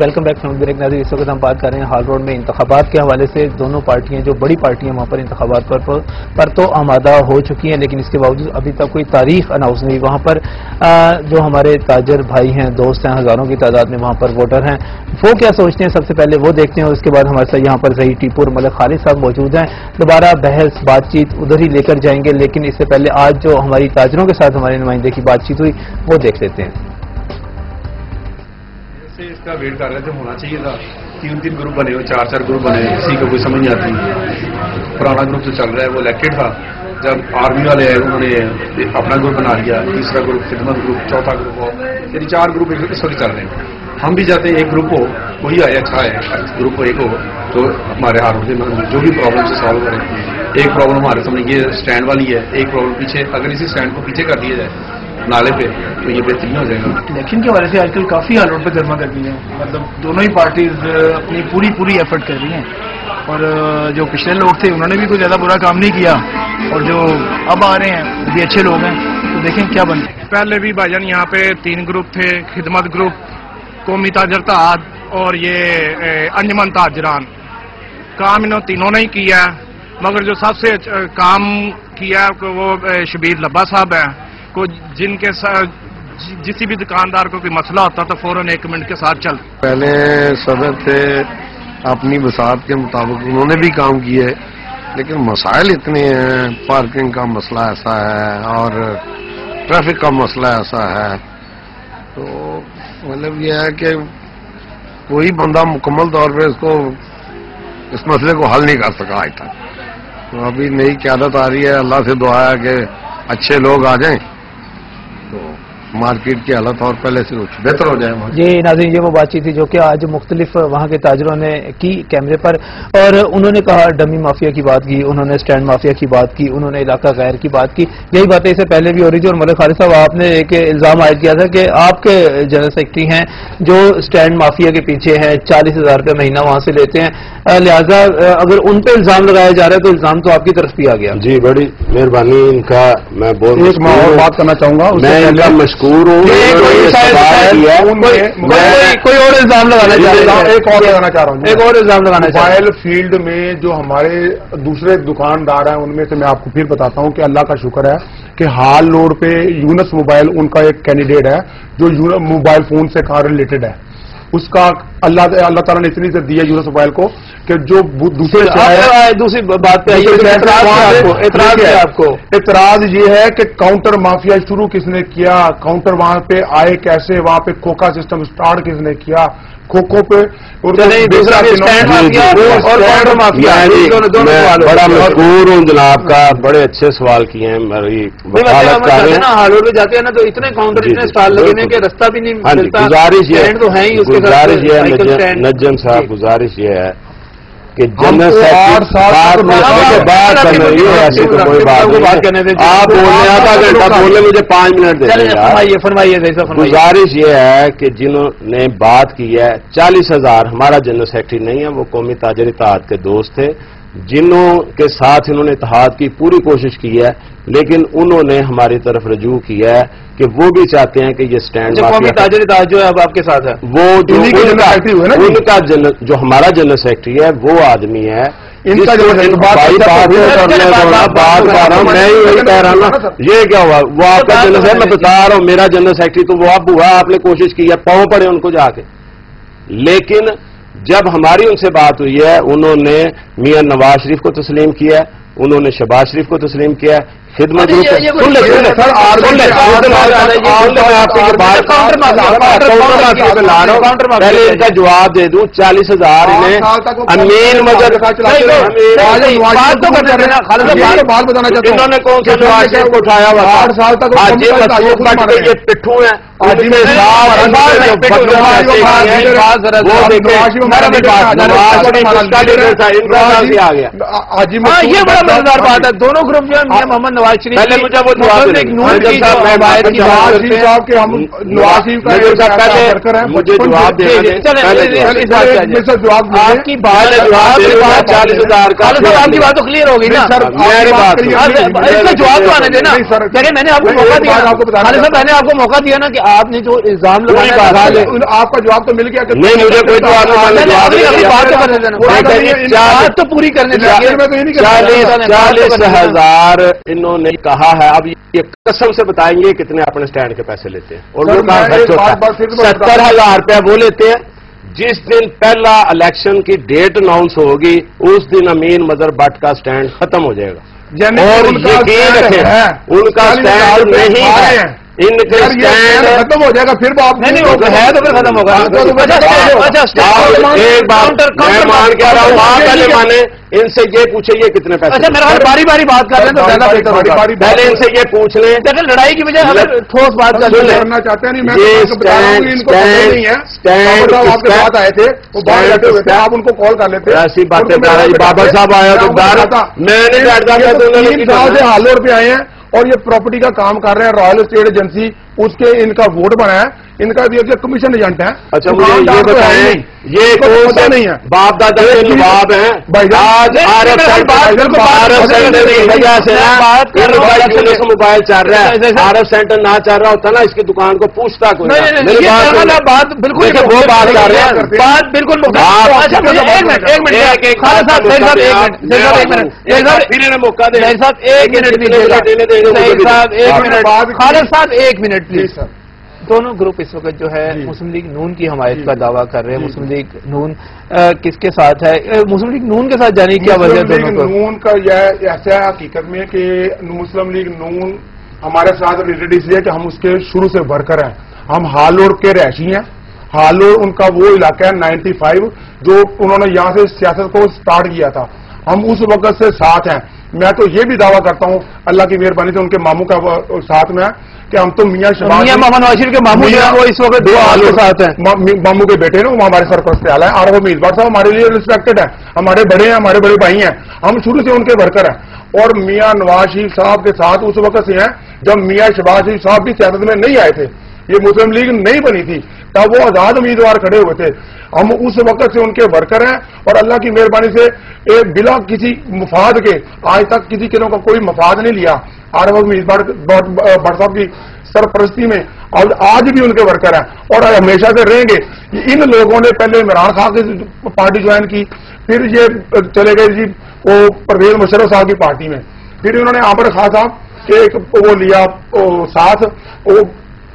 Welcome back from break ناظرین. اس وقت ہم بات کر رہے ہیں ہال روڈ میں انتخابات کے حوالے سے. دونوں پارٹیاں جو بڑی پارٹیاں وہاں پر انتخابات پر تو آمادہ ہو چکی ہیں, لیکن اس کے باوجود ابھی تک کوئی تاریخ اناؤنس نہیں. وہاں پر جو ہمارے تاجر بھائی ہیں, دوست ہیں, ہزاروں کی تعداد میں وہاں پر ووٹر ہیں, وہ کیا سوچتے ہیں سب سے پہلے وہ دیکھتے ہیں. اور اس کے بعد ہمارے ساتھ یہاں پر ظہیر ٹیپور ملک خالد صاحب موجود ہیں. دوبارہ بحث بات چیت ادھر ہی لے کر جائیں گے, لیکن اس سے پہلے آج جو ہماری تاجروں کے ساتھ ہمارے نمائندے کی بات چیت ہوئی وہ دیکھ لیتے ہیں. اس کا ویٹ کر رہے تھے, ہونا چاہیے تھا. تین گروپ بنے ہوئے, چار گروپ بنے, کسی کو کوئی سمجھ نہیں آتی. پرانا گروپ جو چل رہا ہے وہ الیکٹڈ تھا. جب آرمی والے آئے انہوں نے اپنا گروپ بنا لیا, تیسرا گروپ خدمت گروپ, چوتھا گروپ ہو, یعنی 4 گروپ اس وقت چل رہے ہیں. ہم بھی چاہتے ہیں ایک گروپ ہو, وہی آئے اچھا ہے, گروپ ایک ہو تو ہمارے ہاتھ میں جو بھی پرابلم سے سالو کریں. ایک پرابلم ہمارے سامنے یہ اسٹینڈ والی ہے, ایک پرابلم پیچھے, اگر اسی اسٹینڈ کو پیچھے کر دیا جائے نالے پہ تو یہ بہترین ہو جائے گا. الیکشن کے حوالے سے آج کل کافی حال روڈ پہ گرما گرمی ہے, مطلب دونوں ہی پارٹیز اپنی پوری ایفرٹ کر رہی ہیں. اور جو پچھلے لوگ تھے انہوں نے بھی کوئی زیادہ برا کام نہیں کیا, اور جو اب آ رہے ہیں وہ بھی اچھے لوگ ہیں. تو دیکھیں کیا بنتے ہیں. پہلے بھی بھائی جان یہاں پہ 3 گروپ تھے, خدمت گروپ, قومی تاجر اتحاد اور یہ انجمن تاجران. کام انہوں تینوں نے ہی کیا, مگر جو سب سے کام کیا وہ شبیر لبا صاحب ہیں, کو جن کے جسی بھی دکاندار کو کوئی مسئلہ ہوتا تو فوراً 1 منٹ کے ساتھ چل. پہلے صدر تھے, اپنی وسعت کے مطابق انہوں نے بھی کام کیے, لیکن مسائل اتنے ہیں. پارکنگ کا مسئلہ ایسا ہے اور ٹریفک کا مسئلہ ایسا ہے, تو مطلب یہ ہے کہ کوئی بندہ مکمل طور پہ اس مسئلے کو حل نہیں کر سکا آج تک. تو ابھی نئی قیادت آ رہی ہے, اللہ سے دعا ہے کہ اچھے لوگ آ جائیں تو مارکیٹ کی حالت اور پہلے سے بہتر ہو جائے. جی ناظرین, یہ وہ بات چیت تھی جو کہ آج مختلف وہاں کے تاجروں نے کی کیمرے پر, اور انہوں نے کہا ڈمی مافیا کی بات کی, انہوں نے سٹینڈ مافیا کی بات کی, انہوں نے علاقہ غیر کی بات کی. یہی باتیں اس سے پہلے بھی ہو رہی تھی. اور ملک خالد صاحب آپ نے ایک الزام عائد کیا تھا کہ آپ کے جنرل سیکرٹری ہیں جو سٹینڈ مافیا کے پیچھے ہیں, 40,000 روپے مہینہ وہاں سے لیتے ہیں, لہٰذا اگر ان پہ الزام لگایا جا رہا ہے تو الزام تو آپ کی طرف بھی آ گیا. جی بڑی مہربانی, ان کا میں ایک بات کرنا چاہوں گا, میں ان کا مشکور ہوں. کوئی اور الزام لگانا چاہ رہا ہوں, ایک اور لگانا چاہ رہا ہوں. ایک اور الزام لگانا چاہ رہا ہوں. موبائل فیلڈ میں جو ہمارے دوسرے دکاندار ہیں ان میں سے میں آپ کو پھر بتاتا ہوں کہ اللہ کا شکر ہے کہ ہال روڈ پہ یونس موبائل ان کا ایک کینڈیڈیٹ ہے جو موبائل فون سے کہاں ریلیٹڈ ہے. اس کا اللہ تعالیٰ نے اتنی عزت دی ہے یونس موبائل کو کہ جو دوسرے بات پہ اعتراض یہ ہے کہ کاؤنٹر مافیا شروع کس نے کیا, کاؤنٹر وہاں پہ آئے کیسے, وہاں پہ کھوکھا سسٹم سٹارٹ کس نے کیا, کھوکھو پہ بڑا مشکور ہوں جناب کا, بڑے اچھے سوال کیے ہیں. ہالوڈ میں جاتے ہیں نا تو اتنے کاؤنٹر اتنے اسٹال لگے ہیں کہ رستہ بھی نہیں ملتا. گزارش یہ ہے نجم صاحب, گزارش یہ ہے کہ جنرل آپ آدھا گھنٹہ بولے, مجھے 5 منٹ دے. فرمائیے. گزارش یہ ہے کہ جنہوں نے بات کی ہے 40,000, ہمارا جنرل سیکرٹری نہیں ہے, وہ قومی تاجر اتحاد کے دوست تھے جنہوں کے ساتھ انہوں نے اتحاد کی پوری کوشش کی ہے, لیکن انہوں نے ہماری طرف رجوع کیا ہے کہ وہ بھی چاہتے ہیں کہ یہ سٹینڈ قومی تاجر اتحاد جو ہے اب آپ کے ساتھ ہے, وہ جو جو ہمارا جنرل سیکرٹری ہے وہ آدمی ہے. یہ کیا ہوا, وہ آپ کا جنرل سیکرٹری, میں بتا رہا ہوں میرا جنرل سیکرٹری تو وہ اب ہوا, آپ نے کوشش کی ہے, پاؤں پڑے ان کو جا کے. لیکن جب ہماری ان سے بات ہوئی ہے انہوں نے میاں نواز شریف کو تسلیم کیا ہے, انہوں نے شہباز شریف کو تسلیم کیا ہے, خدمت گروپ پہلے ان کا جواب دے دوں. 40,000 انہیں امین مجد انہوں نے کون سے نواز شریف کو اٹھایا ہوا, 8 سال تک یہ پٹھو ہیں. یہ بڑا مزیدار بات ہے. دونوں گروپ جو ہے محمد نواز नवाज शरीफ पहले मुझे वो जवाब नून की जो हमायत की बात करते हैं साहब के हम नवाज शरीफ का पहले मुझे जवाब देना जवाब आपकी बात 40,000 का आपकी बात तो क्लियर हो गई ना मेरी बात इसका जवाब तो आने देना। देखिए मैंने आपको मौका दिया, खालिद साहब मैंने आपको मौका दिया ना कि आपने जो इल्जाम लगाया आपका जवाब तो मिल गया। नहीं मुझे कोई जवाब बात तो करने देना, बात तो पूरी करने देना। 40,000 इन्होंने कहा है। अब ये कसम से बताएंगे कितने अपने स्टैंड के पैसे लेते हैं और वो कहा 70,000 रुपया वो लेते हैं। जिस दिन पहला इलेक्शन की डेट अनाउंस होगी उस दिन अमीन मजहर भट्ट का स्टैंड खत्म हो जाएगा और यकीन रखें उनका स्टैंड नहीं है, इनके स्टैंड खत्म हो जाएगा। फिर बात नहीं है तो फिर खत्म होगा। एक बार मैं मान के आ रहा हूँ, आप पहले माने इनसे ये पूछे ये कितने पैसे। अच्छा मेरा बारी बारी बात कर रहे हैं तो ज्यादा बेहतर होगा। पहले इनसे ये पूछ लें। देखिए लड़ाई की बजाय अगर ठोस बात करना चाहते हैं। नहीं मैं आपके साथ आए थे, वो बाहर बैठे हुए थे, आप उनको कॉल कर लेते। ऐसी बातें बाबा साहब आया तो बाहर मैं नहीं बैठता। 3 साल से हालोर पे आए हैं और ये प्रॉपर्टी का काम कर रहे हैं। रॉयल एस्टेट एजेंसी उसके इनका वोट बना है, इनका कमीशन एजेंट है। अच्छा मुझे ये बताएं ये कौन सा नहीं है बाप दादा के नवाब हैं आज RF सेंटर की वजह से मोबाइल चल रहा है। RF सेंटर ना चल रहा होता ना इसकी दुकान को पूछता कोई बात बिल्कुल वो बात कर रहे हैं बात बिल्कुल मौका दे खालिद साहब 1 मिनट प्लीज। दोनों ग्रुप इस वक्त जो है मुस्लिम लीग नून की हमायत का दावा कर रहे हैं। मुस्लिम लीग नून किसके साथ है? मुस्लिम लीग नून के साथ जाने की क्या वजह है? नून का यह ऐसा है हकीकत में कि मुस्लिम लीग नून हमारे साथ रिलेटेड इसलिए कि हम उसके शुरू से वर्कर हैं। हम हालोर के रहशी हैं। हालोर उनका वो इलाका है 95 जो उन्होंने यहाँ से सियासत को स्टार्ट किया था। हम उस वक्त से साथ हैं। मैं तो ये भी दावा करता हूँ अल्लाह की मेहरबानी से उनके मामू का साथ में है कि हम तो मियाँ शहबाज मोहम्मद नवाज शरीफ के मामू जो है वो इस वक्त के साथ हैं। मामू के बेटे ने वो हमारे सरपरस्त आला है और वो मीर साहब हमारे लिए रिस्पेक्टेड है, हमारे बड़े हैं, हमारे बड़े भाई हैं। हम शुरू से उनके वर्कर हैं और मियाँ नवाज शरीफ साहब के साथ उस वक्त से हैं जब मियाँ शहबाज शरीफ साहब भी सियासत में नहीं आए थे, ये मुस्लिम लीग नहीं बनी थी, तब वो आजाद उम्मीदवार खड़े हुए थे। हम उस वक्त से उनके वर्कर हैं और अल्लाह की मेहरबानी से बिला किसी मफाद के आज तक किसी किलो का कोई मफाद नहीं लिया। RF भट्ट साहब की सरपरस्ती में और आज भी उनके वर्कर हैं और हमेशा से रहेंगे। इन लोगों ने पहले इमरान खान की पार्टी ज्वाइन की, फिर ये चले गए जी वो परवेज मुशर्रफ साहब की पार्टी में, फिर उन्होंने आमिर खान साहब के वो लिया साथ,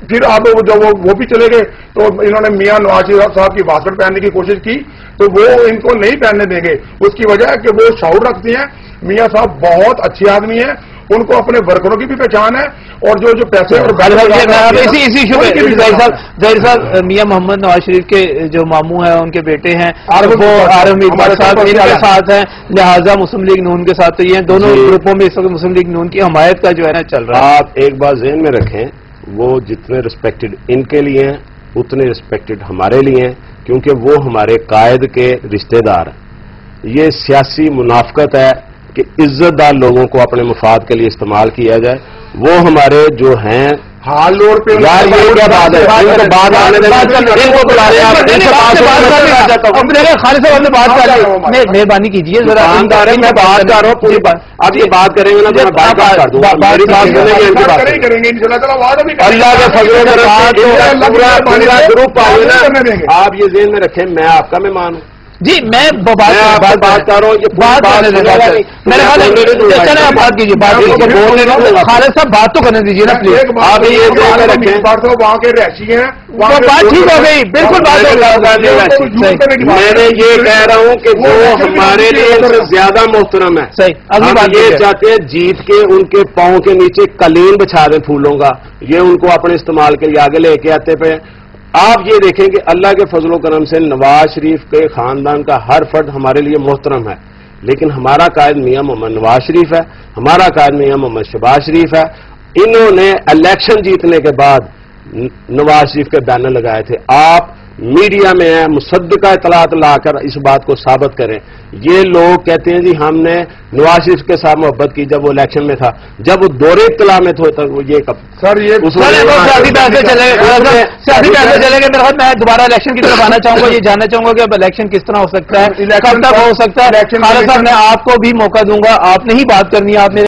फिर आप जब वो भी चले गए तो इन्होंने मियाँ नवाज शरीफ साहब की बास्केट पहनने की कोशिश की तो वो इनको नहीं पहनने देंगे। उसकी वजह है कि वो शऊर रखती हैं। मियाँ साहब बहुत अच्छे आदमी हैं, उनको अपने वर्करों की भी पहचान है और जो पैसे और इसी इशू में जहीर साहब मियाँ मोहम्मद नवाज शरीफ के जो मामू हैं उनके बेटे हैं वो RF मीरबार साहब इनके साथ हैं, लिहाजा मुस्लिम लीग नून के साथ तो ये दोनों ग्रुपों में इस वक्त मुस्लिम लीग नून की हमायत का जो है ना चल रहा है। आप एक बात ज़हन में रखें वो जितने रिस्पेक्टेड इनके लिए हैं उतने रिस्पेक्टेड हमारे लिए हैं क्योंकि वो हमारे कायद के रिश्तेदार हैं। ये सियासी मुनाफकत है कि इज्जतदार लोगों को अपने मफाद के लिए इस्तेमाल किया जाए। वो हमारे जो हैं हालोर पे यार ये क्या बात है? बात आने इनको बुला रहे हैं खालिद साहब ने बात कर ली, मेहरबानी कीजिए जरा मैं बात कर रहा हूँ पूरी बात। अब ये बात करेंगे ना तो मैं बात कर दूंगा, मेरी बात सुनेंगे इनकी बात करेंगे अल्लाह के फजल पूरा ग्रुप आए ना। आप ये ज़हन में रखें मैं आपका मेहमान हूँ जी, मैं बात कर रहा हूँ। मेरे बात कीजिए खालिद साहब बात तो करने दीजिए ना प्लीज। आप ये वहाँ के रहशी हैं, बात ठीक हो गई, बिल्कुल बात हो गई। मैंने ये कह रहा हूँ कि वो हमारे लिए ज्यादा मोहतरम है। सही, अगली बात ये चाहते हैं जीत के उनके पाँव के नीचे कलीन बिछा दें फूलों का, ये उनको अपने इस्तेमाल के लिए आगे लेके आते पे। आप ये देखें कि अल्लाह के फजल करम से नवाज शरीफ के खानदान का हर फर्द हमारे लिए मोहतरम है, लेकिन हमारा कायद मियाँ मोहम्मद नवाज शरीफ है, हमारा कायद मियाँ मोहम्मद शहबाज शरीफ है। इन्होंने इलेक्शन जीतने के बाद नवाज शरीफ के बैनर लगाए थे। आप मीडिया में है, मुसद्दका इतलात ला कर इस बात को साबित करें। ये लोग कहते हैं जी हमने नवाज शरीफ के साथ मोहब्बत की जब वो इलेक्शन में था, जब वो दौरे इतला में थे तो ये कब सर ये सियासी पैसे चलेंगे। मेरे हाथ मैं दोबारा इलेक्शन की तरफ आना चाहूंगा, ये जानना चाहूंगा कि अब इलेक्शन किस तरह हो सकता है, कब तक हो सकता है। खालिद साहब मैं आपको भी मौका दूंगा, आपने ही बात करनी है, आपने